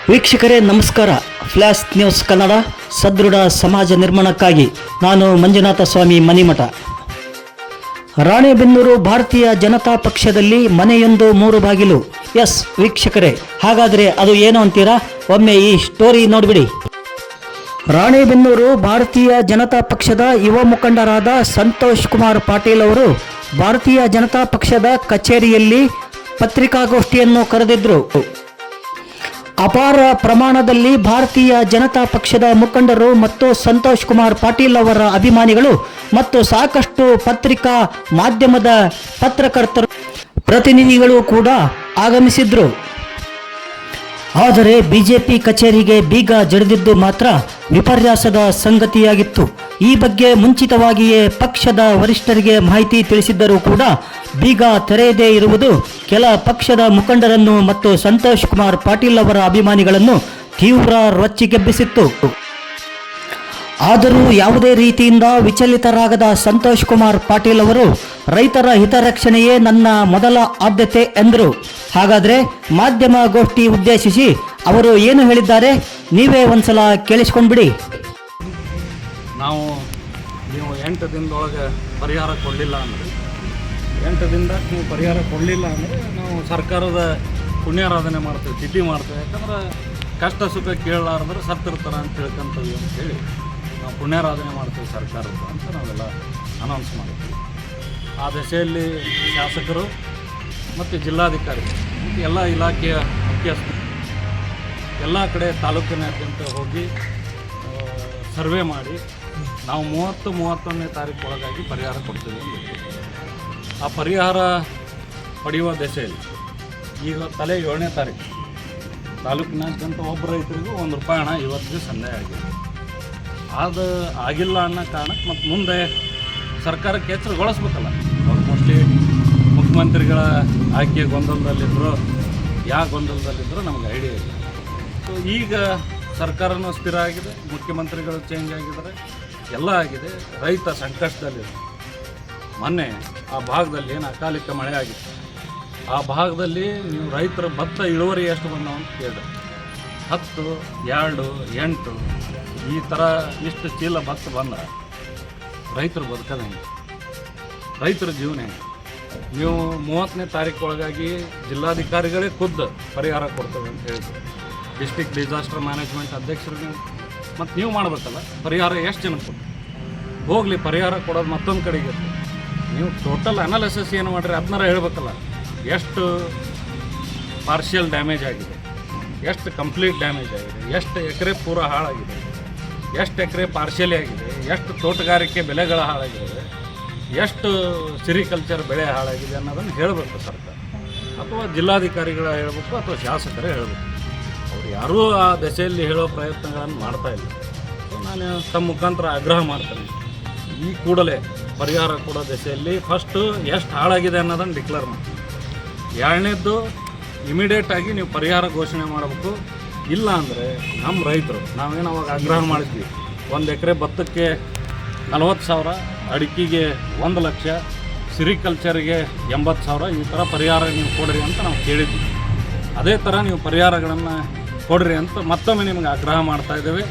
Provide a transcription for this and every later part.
ವೀಕ್ಷಕರೇ ನಮಸ್ಕಾರ. Flash news Kannada ಸದೃಢ ಸಮಾಜ ನಿರ್ಮಾಣಕ್ಕಾಗಿ ನಾನು ಮಂಜುನಾಥ ಸ್ವಾಮಿ ಮನಿಮಠ. ರಾಣೆಬೆನ್ನೂರು ಭಾರತೀಯ ಜನತಾ ಪಕ್ಷದಲ್ಲಿ ಮನೆಯೊಂದು 3 ಬಾಗಿಲು. ಎಸ್ ವೀಕ್ಷಕರೇ, ಹಾಗಾದರೆ ಅದು ಏನು ಅಂತೀರಾ? ಒಮ್ಮೆ ಈ ಸ್ಟೋರಿ ನೋಡಿಬಿಡಿ. ರಾಣೆಬೆನ್ನೂರು ಭಾರತೀಯ ಜನತಾ ಪಕ್ಷದ ಯುವ ಮುಖಂಡರಾದ ಸಂತೋಷ್ ಕುಮಾರ್ ಪಾಟೀಲ್ ಅವರು ಭಾರತೀಯ ಜನತಾ ಪಕ್ಷದ ಕಚೇರಿಯಲ್ಲಿ ಪತ್ರಿಕಾಗೋಷ್ಠಿಯನ್ನು ಕರೆದಿದ್ದರು. ಅಪಾರ ಪ್ರಮಾಣದಲ್ಲಿ ಭಾರತೀಯ ಜನತಾ ಪಕ್ಷದ ಮುಖಂಡರು ಮತ್ತು ಸಂತೋಷ್ ಕುಮಾರ್ ಪಾಟೀಲ್ ಅವರ ಅಭಿಮಾನಿಗಳು ಮತ್ತು ಸಾಕಷ್ಟು ಪತ್ರಿಕಾ ಮಾಧ್ಯಮದ ಪತ್ರಕರ್ತರು ಪ್ರತಿನಿಧಿಗಳು ಕೂಡ ಆಗಮಿಸಿದ್ರು. ಆದರೆ ಬಿಜೆಪಿ ಕಚೇರಿಗೆ ಬೀಗ ಜಡಿದಿದ್ದು ಮಾತ್ರ ವಿಪರ್ಯಾಸದ ಸಂಗತಿಯಾಗಿತ್ತು. ಈ ಬಗ್ಗೆ ಮುಂಚಿತವಾಗಿಯೇ ಪಕ್ಷದ ವರಿಷ್ಠರಿಗೆ ಮಾಹಿತಿ ತಿಳಿಸಿದ್ದರೂ ಕೂಡ ಬೀಗ ತೆರೆಯದೇ ಇರುವುದು ಕೆಲ ಪಕ್ಷದ ಮುಖಂಡರನ್ನು ಮತ್ತು ಸಂತೋಷ್ ಕುಮಾರ್ ಪಾಟೀಲ್ ಅವರ ಅಭಿಮಾನಿಗಳನ್ನು ತೀವ್ರ ರೊಚ್ಚಿಗೆಬ್ಬಿಸಿತ್ತು. ಆದರೂ ಯಾವುದೇ ರೀತಿಯಿಂದ ವಿಚಲಿತರಾಗದ ಸಂತೋಷ್ ಕುಮಾರ್ ಪಾಟೀಲ್ ಅವರು ರೈತರ ಹಿತರಕ್ಷಣೆಯೇ ನನ್ನ ಮೊದಲ ಆದ್ಯತೆ ಎಂದರು. ಹಾಗಾದರೆ ಮಾಧ್ಯಮ ಗೋಷ್ಠಿ ಉದ್ದೇಶಿಸಿ ಅವರು ಏನು ಹೇಳಿದ್ದಾರೆ ನೀವೇ ಒಂದ್ಸಲ ಕೇಳಿಸ್ಕೊಂಡ್ಬಿಡಿ. ನಾವು ನೀವು 8 ದಿನದೊಳಗೆ ಪರಿಹಾರ ಕೊಡಲಿಲ್ಲ ಅಂದರೆ 8 ದಿನದಾಗ ನೀವು ಪರಿಹಾರ ಕೊಡಲಿಲ್ಲ ಅಂದರೆ ನಾವು ಸರ್ಕಾರದ ಪುಣ್ಯಾರಾಧನೆ ಮಾಡ್ತೇವೆ, ತಿಥಿ ಮಾಡ್ತೇವೆ. ಯಾಕಂದ್ರೆ ಕಷ್ಟ ಸುಖ ಕೇಳಲಾರ್ದ್ರೆ ಸತ್ತಿರ್ತಾರೆ ಅಂತ ತಿಳ್ಕೊಂತೀವಿ ಅಂತೇಳಿ ನಾವು ಪುಣ್ಯಾರಾಧನೆ ಮಾಡ್ತೀವಿ ಸರ್ಕಾರದ ಅಂತ ನಾವೆಲ್ಲ ಅನೌನ್ಸ್ ಮಾಡ್ತೀವಿ. ಆ ದಶೆಯಲ್ಲಿ ಶಾಸಕರು ಮತ್ತು ಜಿಲ್ಲಾಧಿಕಾರಿ ಮತ್ತು ಎಲ್ಲ ಇಲಾಖೆಯ ಮುಖ್ಯಸ್ಥರು ಎಲ್ಲ ಕಡೆ ತಾಲೂಕಿನಾದ್ಯಂತ ಹೋಗಿ ಸರ್ವೆ ಮಾಡಿ ನಾವು 30-31ನೇ ತಾರೀಕು ಒಳಗಾಗಿ ಪರಿಹಾರ ಕೊಡ್ತೀವಿ. ಆ ಪರಿಹಾರ ಪಡೆಯುವ ದಶೆಯಲ್ಲಿ ಈಗ ತಲೆ 7ನೇ ತಾರೀಕು ತಾಲೂಕಿನಾದ್ಯಂತ ಒಬ್ಬ ರೈತರಿಗೂ ₹1 ಹಣ ಇವತ್ತಿಗೆ ಸಂದಾಯ ಆಗಿದೆ. ಅದು ಆಗಿಲ್ಲ ಅನ್ನೋ ಕಾರಣಕ್ಕೆ ಮತ್ತು ಮುಂದೆ ಸರ್ಕಾರಕ್ಕೆ ಎಚ್ಚರಗೊಳಿಸ್ಬೇಕಲ್ಲ. ಅವ್ರು ಮೋಸ್ಟ್ಲಿ ಮುಖ್ಯಮಂತ್ರಿಗಳ ಆಯ್ಕೆ ಗೊಂದಲದಲ್ಲಿದ್ದರು, ಯಾವ ಗೊಂದಲದಲ್ಲಿದ್ದರೂ ನಮಗೆ ಐಡಿಯಾ ಇಲ್ಲ. ಸೊ ಈಗ ಸರ್ಕಾರನೂ ಸ್ಥಿರ ಆಗಿದೆ, ಮುಖ್ಯಮಂತ್ರಿಗಳು ಚೇಂಜ್ ಆಗಿದ್ದಾರೆ, ಎಲ್ಲ ಆಗಿದೆ. ರೈತ ಸಂಕಷ್ಟದಲ್ಲಿದೆ. ಮೊನ್ನೆ ಆ ಭಾಗದಲ್ಲಿ ಏನು ಅಕಾಲಿಕ ಮಳೆ ಆಗಿತ್ತು, ಆ ಭಾಗದಲ್ಲಿ ನೀವು ರೈತರ ಭತ್ತ ಇಳುವರಿ ಎಷ್ಟು ಬಂದವು ಅಂತ ಕೇಳಿದ್ರೆ 10, 2, 8 ಈ ಥರ ಇಷ್ಟು ಚೀಲ ಭತ್ತ ಬಂದ್ರೆ ರೈತರು ಬದುಕೋದು ಹೆಂಗೆ? ರೈತರ ಜೀವನ ಹೆಂಗೆ? ನೀವು 30ನೇ ತಾರೀಕು ಒಳಗಾಗಿ ಜಿಲ್ಲಾಧಿಕಾರಿಗಳೇ ಖುದ್ದು ಪರಿಹಾರ ಕೊಡ್ತೇವೆ ಅಂತ ಹೇಳಿದ್ರು. ಡಿಸ್ಟ್ರಿಕ್ಟ್ ಡಿಸಾಸ್ಟರ್ ಮ್ಯಾನೇಜ್ಮೆಂಟ್ ಅಧ್ಯಕ್ಷರಿಗೆ ಮತ್ತು ನೀವು ಮಾಡಬೇಕಲ್ಲ. ಪರಿಹಾರ ಎಷ್ಟು ಜನಕ್ಕೆ ಕೊಟ್ಟು ಹೋಗಲಿ, ಪರಿಹಾರ ಕೊಡೋದು ಮತ್ತೊಂದು ಕಡೆಗೆ. ನೀವು ಟೋಟಲ್ ಅನಾಲಿಸಿಸ್ ಏನು ಮಾಡಿರಿ ಅದನ್ನಾರ ಹೇಳ್ಬೇಕಲ್ಲ. ಎಷ್ಟು ಪಾರ್ಷಿಯಲ್ ಡ್ಯಾಮೇಜ್ ಆಗಿದೆ, ಎಷ್ಟು ಕಂಪ್ಲೀಟ್ ಡ್ಯಾಮೇಜ್ ಆಗಿದೆ, ಎಷ್ಟು ಎಕರೆ ಪೂರ ಹಾಳಾಗಿದೆ, ಎಷ್ಟು ಎಕರೆ ಪಾರ್ಷಿಯಲಿ ಆಗಿದೆ, ಎಷ್ಟು ತೋಟಗಾರಿಕೆ ಬೆಳೆಗಳ ಹಾಳಾಗಿದೆ, ಎಷ್ಟು ಸಿರಿಕಲ್ಚರ್ ಬೆಳೆ ಹಾಳಾಗಿದೆ ಅನ್ನೋದನ್ನು ಹೇಳಬೇಕು ಸರ್ಕಾರ, ಅಥವಾ ಜಿಲ್ಲಾಧಿಕಾರಿಗಳ ಹೇಳಬೇಕು, ಅಥವಾ ಶಾಸಕರೇ ಹೇಳಬೇಕು. ಅವ್ರು ಯಾರೂ ಆ ದಶೆಯಲ್ಲಿ ಹೇಳೋ ಪ್ರಯತ್ನಗಳನ್ನು ಮಾಡ್ತಾಯಿಲ್ಲ. ಸೊ ನಾನು ತಮ್ಮ ಮುಖಾಂತರ ಆಗ್ರಹ ಮಾಡ್ತೇನೆ, ಈ ಕೂಡಲೇ ಪರಿಹಾರ ಕೊಡೋ ದಶೆಯಲ್ಲಿ ಫಸ್ಟು ಎಷ್ಟು ಹಾಳಾಗಿದೆ ಅನ್ನೋದನ್ನು ಡಿಕ್ಲೇರ್ ಮಾಡಿ. 2ನೇದ್ದು ಇಮಿಡಿಯೇಟಾಗಿ ನೀವು ಪರಿಹಾರ ಘೋಷಣೆ ಮಾಡಬೇಕು. ಇಲ್ಲ ಅಂದರೆ ನಮ್ಮ ರೈತರು ನಾವೇನು ಅವಾಗ ಆಗ್ರಹ ಮಾಡಿದ್ವಿ, 1 ಎಕರೆ ಭತ್ತಕ್ಕೆ 40,000, ಅಡಿಕೆಗೆ 1 ಲಕ್ಷ, ಸಿರಿಕಲ್ಚರಿಗೆ 80,000 ಈ ಥರ ಪರಿಹಾರ ನೀವು ಕೊಡ್ರಿ ಅಂತ ನಾವು ಕೇಳಿದ್ವಿ. ಅದೇ ಥರ ನೀವು ಪರಿಹಾರಗಳನ್ನು ಕೊಡ್ರಿ ಅಂತ ಮತ್ತೊಮ್ಮೆ ನಿಮಗೆ ಆಗ್ರಹ ಮಾಡ್ತಾಯಿದ್ದೇವೆ.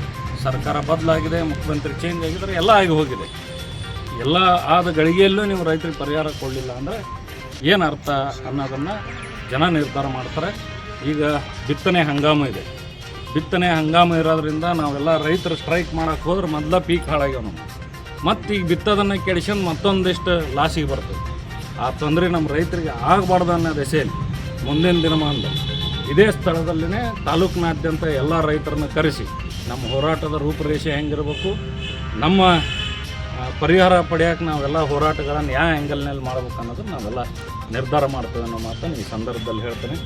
ಸರ್ಕಾರ ಬದಲಾಗಿದೆ, ಮುಖ್ಯಮಂತ್ರಿ ಚೇಂಜ್ ಆಗಿದ್ದಾರೆ, ಎಲ್ಲ ಆಗಿ ಹೋಗಿದೆ. ಎಲ್ಲ ಆದ ಗಳಿಗೆಯಲ್ಲೂ ನೀವು ರೈತರಿಗೆ ಪರಿಹಾರ ಕೊಡಲಿಲ್ಲ ಅಂದರೆ ಏನು ಅರ್ಥ ಅನ್ನೋದನ್ನು ಜನ ನಿರ್ಧಾರ ಮಾಡ್ತಾರೆ. ಈಗ ಬಿತ್ತನೆ ಹಂಗಾಮು ಇದೆ. ಬಿತ್ತನೆ ಹಂಗಾಮು ಇರೋದ್ರಿಂದ ನಾವೆಲ್ಲ ರೈತರು ಸ್ಟ್ರೈಕ್ ಮಾಡೋಕ್ಕೆ ಹೋದ್ರೆ ಮೊದಲ ಪೀಕ್ ಹಾಳಾಗ್ಯಾವ ನಾವು. ಮತ್ತು ಈಗ ಬಿತ್ತೋದನ್ನು ಕೆಡಿಸ್ಕೊಂಡು ಮತ್ತೊಂದಿಷ್ಟು ಲಾಸಿಗೆ ಬರ್ತದೆ. ಆ ತೊಂದರೆ ನಮ್ಮ ರೈತರಿಗೆ ಆಗಬಾರ್ದು ಅನ್ನೋ ದೆಸೆಯಲ್ಲಿ ಮುಂದಿನ ದಿನಮಾನದಲ್ಲಿ ಇದೇ ಸ್ಥಳದಲ್ಲಿನೇ ತಾಲೂಕಿನಾದ್ಯಂತ ಎಲ್ಲ ರೈತರನ್ನ ಕರೆಸಿ ನಮ್ಮ ಹೋರಾಟದ ರೂಪುರೇಷೆ ಹೆಂಗಿರಬೇಕು, ನಮ್ಮ ಪರಿಹಾರ ಪಡೆಯೋಕೆ ನಾವೆಲ್ಲ ಹೋರಾಟಗಳನ್ನು ಯಾವ ಆ್ಯಂಗಲ್ನಲ್ಲಿ ಮಾಡ್ಬೇಕು ಅನ್ನೋದನ್ನು ನಾವೆಲ್ಲ ನಿರ್ಧಾರ ಮಾಡ್ತೇವೆ ಅನ್ನೋ ಮಾತನ್ನು ಈ ಸಂದರ್ಭದಲ್ಲಿ ಹೇಳ್ತೇನೆ.